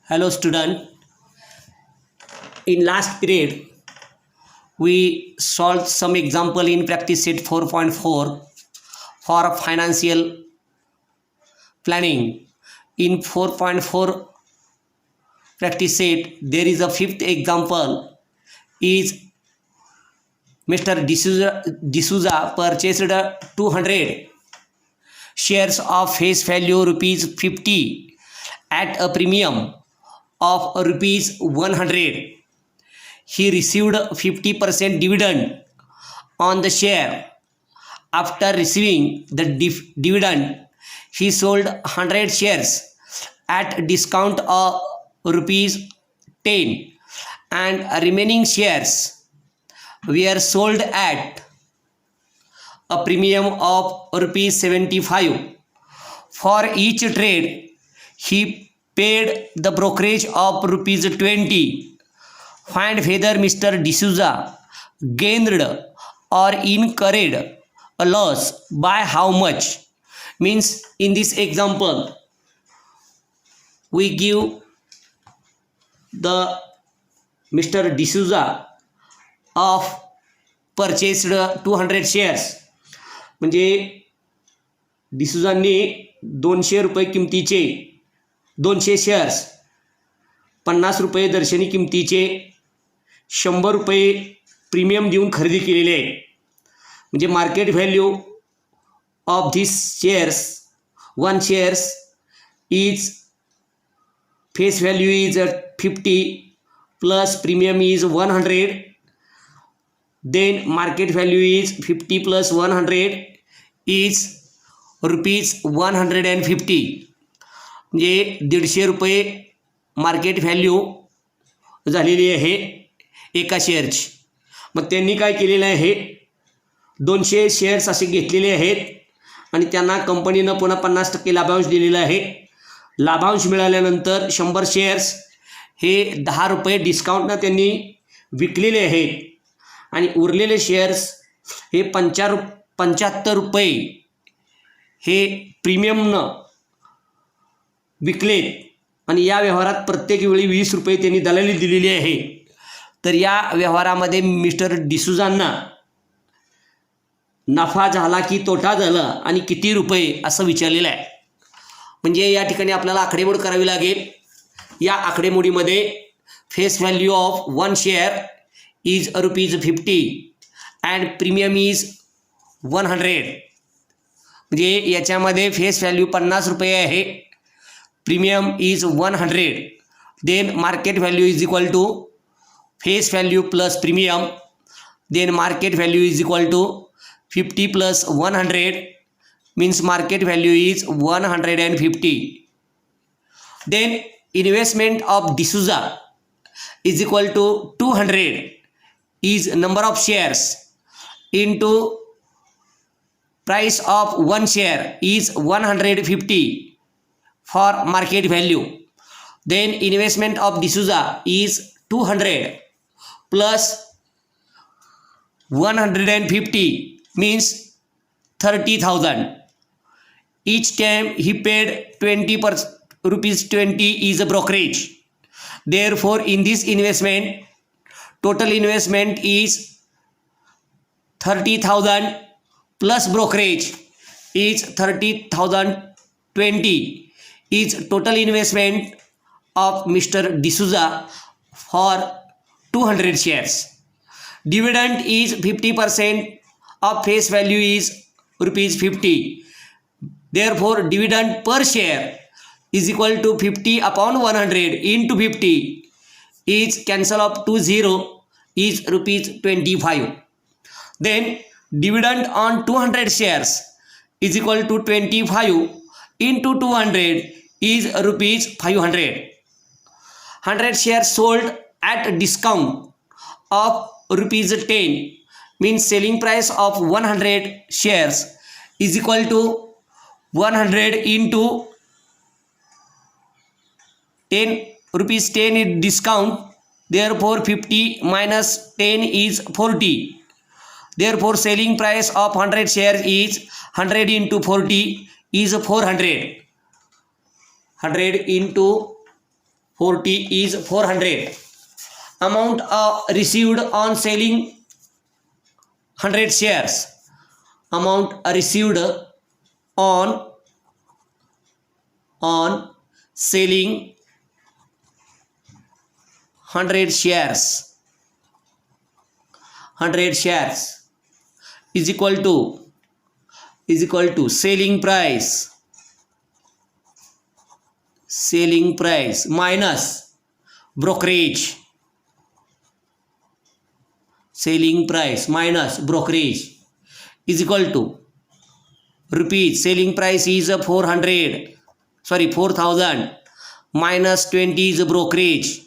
Hello student, in last period we solved some example in practice set 4.4 for financial planning. In 4.4 practice set there is a fifth example is Mr. D'Souza purchased 200 shares of face value rupees 50 at a premium of rupees 100. He received 50% dividend on the share. After receiving the dividend, he sold 100 shares at discount of rupees 10 and remaining shares were sold at a premium of rupees 75. For each trade, he paid the brokerage of rupees 20. Find whether Mr. D'Souza gained or incurred a loss by how much. Means in this example, we give the Mr. D'Souza of purchased 200 shares. म्हणजे डिसूजांनी 200 रुपये किमतीचे 200 shares 50 रुपये दर्शनी किमतीचे 100 रुपये premium देऊन खरेदी केलेले आहे. म्हणजे market value of this shares 1 shares is face value is 50 plus premium is 100. then market value is 50 plus 100 is rupees 150. म्हणजे 150 रुपये मार्केट व्हॅल्यू झालेली आहे एका शेअरची. मग त्यांनी काय केलेलं आहे, 200 शेअर्स असे घेतलेले आहेत आणि त्यांना कंपनीनं पुन्हा 50% लाभांश दिलेला आहे. लाभांश मिळाल्यानंतर 100 शेअर्स हे 10 रुपये डिस्काउंटनं त्यांनी विकलेले आहेत आणि उरलेले शेअर्स हे 75 रुपये हे प्रीमियमनं विकलेत आणि या व्यवहारात प्रत्येक वेळी 20 रुपये त्यांनी दलाली दिलेली आहे. तर या व्यवहारामध्ये मिस्टर डिसूजांना नफा झाला की तोटा झाला आणि किती रुपये असं विचारलेलं आहे. म्हणजे या ठिकाणी आपल्याला आकडेमोड करावी लागेल. या आकडेमोडीमध्ये face value of 1 share is rupees 50 and premium is 100. म्हणजे याच्यामध्ये फेस व्हॅल्यू 50 रुपये आहे, premium is 100. Then market value is equal to face value plus premium. Then market value is equal to 50 plus 100 means market value is 150. Then investment of D'Souza is equal to 200 is number of shares into price of 1 share is 150 for market value. Then investment of D'Souza is 200 plus 150 means 30,000. Each time he paid 20 rupees 20 is a brokerage. Therefore in this investment total investment is 30,000 plus brokerage is 30,020 is total investment of Mr. D'Souza for 200 shares. Dividend is 50% of face value is rupees 50. Therefore dividend per share is equal to 50 upon 100 into 50 is cancel of 20 is rupees 25. Then dividend on 200 shares is equal to 25 into 200 is rupees 500. 100 shares sold at discount of rupees 10 means selling price of 100 shares is equal to 100 into 10 rupees 10 is discount. Therefore 50 minus 10 is 40. Therefore selling price of 100 shares is 100 into 40 is 400. 100 into 40 is 400. Amount received on selling 100 shares. Amount received on selling 100 shares. 100 shares is equal to selling price. Selling price minus brokerage. Selling price minus brokerage is equal to rupees. Selling price is 4,000 minus 20 is brokerage.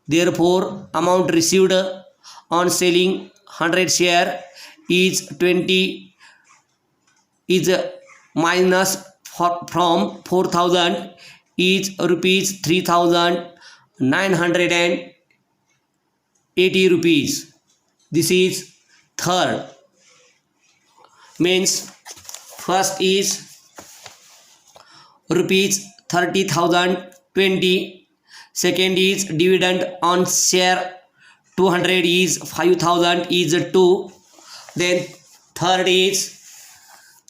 Therefore, amount received on selling 100 share is 20 is minus from 4,000 is rupees 3,980 rupees. This is third. Means first is rupees 30,020. Second is dividend on share 200 is 5,000 is 2. Then third is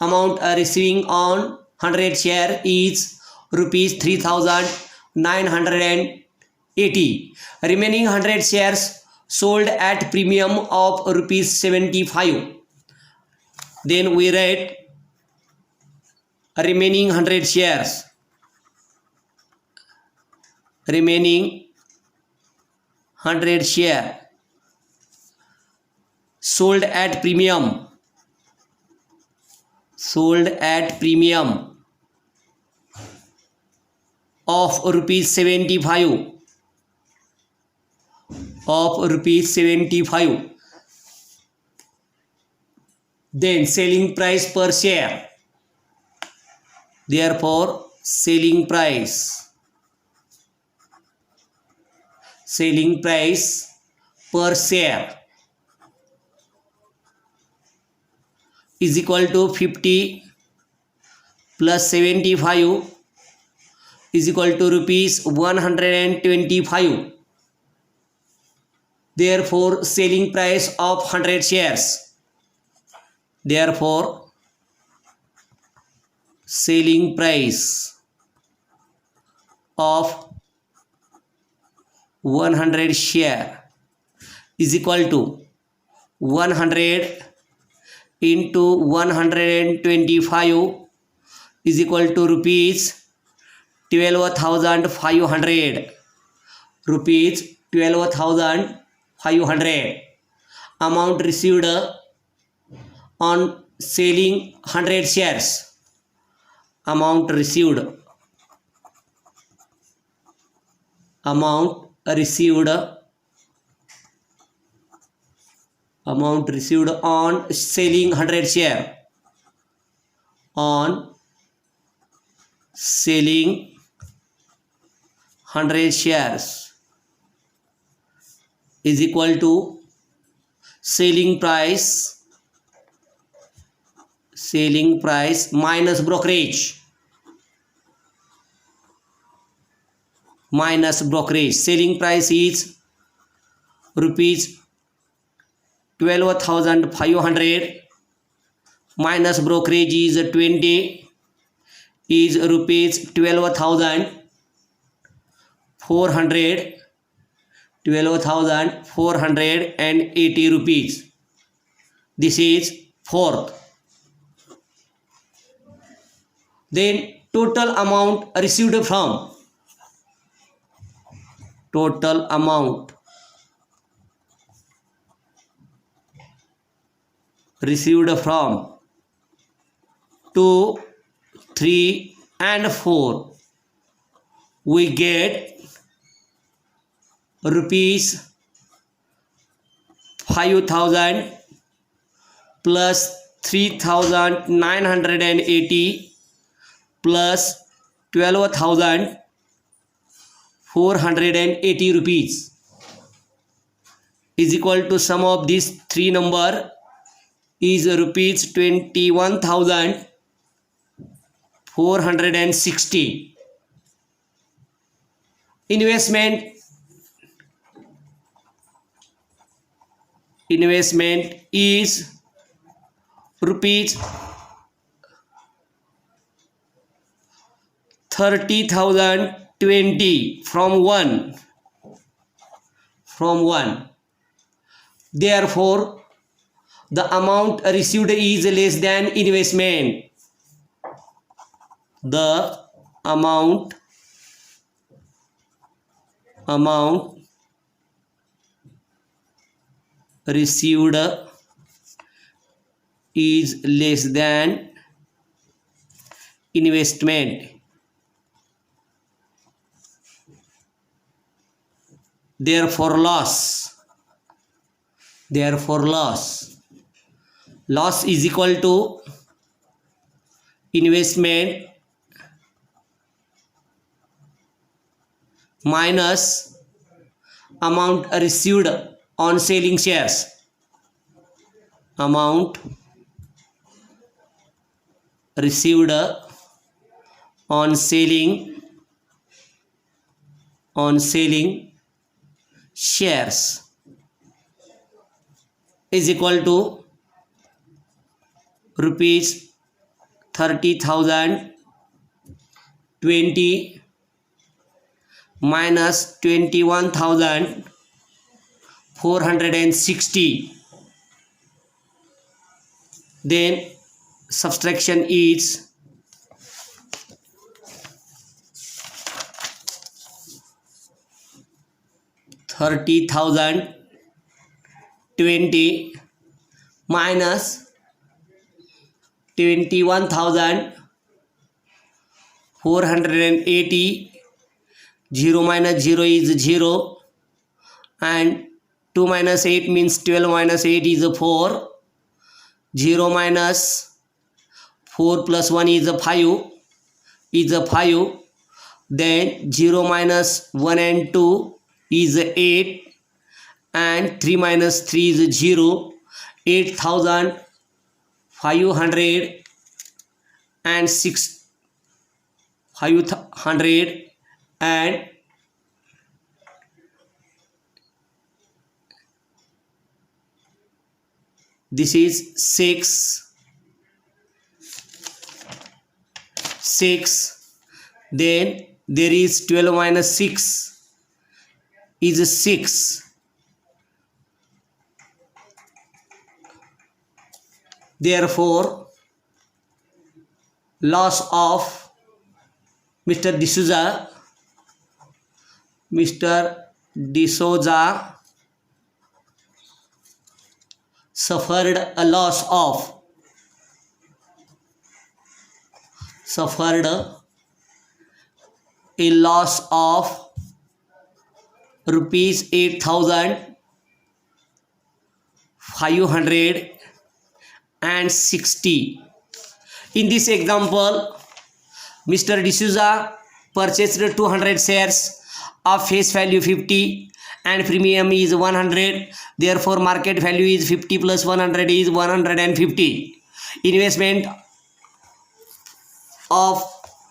amount receiving on 100 share is rupees 3,980. Remaining 100 shares sold at premium of rupees 75. Then we write remaining 100 shares. Remaining 100 share sold at premium. Sold at premium of rupees 75. Of rupees 75. Then selling price per share. Therefore, selling price per share is equal to 50 plus 75 is equal to rupees 125. Therefore, selling price of 100 shares. Therefore, selling price of 100 share is equal to 100 into 125 is equal to rupees 12,500. Rupees 12,500. Amount received on selling 100 shares. Amount received on selling 100 share. On selling 100 shares is equal to selling price minus brokerage. Selling price is rupees 12,500 minus brokerage is 20 is rupees 12,480 rupees. This is fourth. Then total amount received from. Total amount received from 2, 3 and 4. We get rupees 5,000 plus 3,980 plus 12,480 rupees is equal to sum of these three number is rupees 21,460. investment is rupees 30,020 from one. Therefore, the amount received is less than investment. The amount received is less than investment. Therefore, loss is equal to investment minus amount received on selling shares. Amount received on selling shares is equal to rupees 30,020 minus 21,460. Then subtraction is 30,020 minus 21,480. 0 minus 0 is 0, and 2 minus 8 means 12 minus 8 is 4. 0 minus 4 plus 1 is 5. Then 0 minus 1 and 2 is 8, and 3 minus 3 is 0. 8,500 and this is 6. Then there is 12 minus 6 is 6. Therefore, loss of Mr. D'Souza suffered a loss of rupees 8,560. In this example, Mr. D'Souza purchased 200 shares of face value 50 and premium is 100. Therefore, market value is 50 plus 100 is 150. Investment of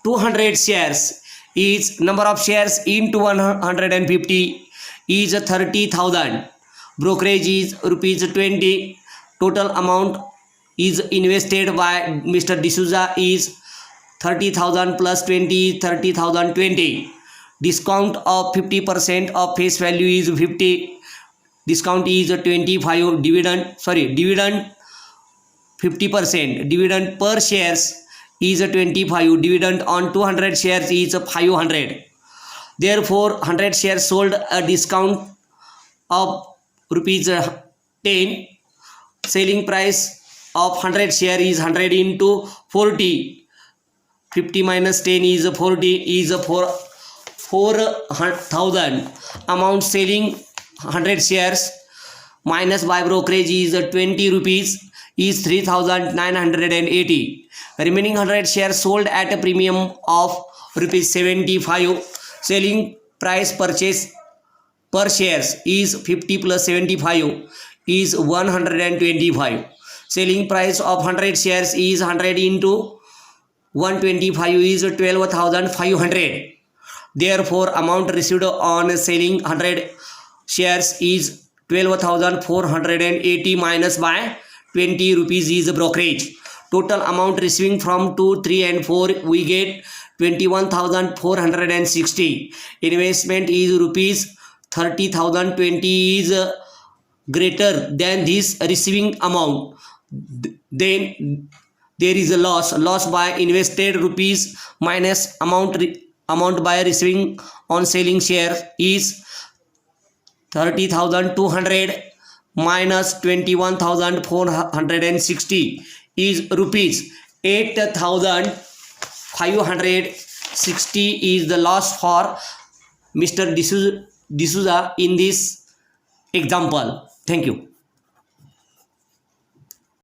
200 shares is number of shares into 150 is 30,000. Brokerage is rupees 20. Total amount is invested by Mr. D'Souza is 30,000 plus 20 is 30,020. Discount of 50% of face value is 50. Discount is 25. Dividend 50%. Dividend per shares is 25. Dividend on 200 shares is 500. Therefore, 100 shares sold a discount of rupees 10. Selling price of 100 share is 100 into 40. 50 minus 10 is 40 is 4,000. Amount selling 100 shares minus by brokerage is 20 rupees is 3,980. Remaining 100 shares sold at a premium of rupees 75. Selling price purchase per shares is 50 plus 75 is 125. Selling price of 100 shares is 100 into 125 is 12,500. Therefore, amount received on selling 100 shares is 12,480 minus by 20 rupees is brokerage. Total amount receiving from 2, 3 and 4 we get 21,460. Investment is rupees 30,020 is greater than this receiving amount. Then there is a loss by invested rupees minus amount by receiving on selling share is 30,200 minus 21,460 is rupees 8,560 is the loss for Mr. D'Souza in this example. Thank you.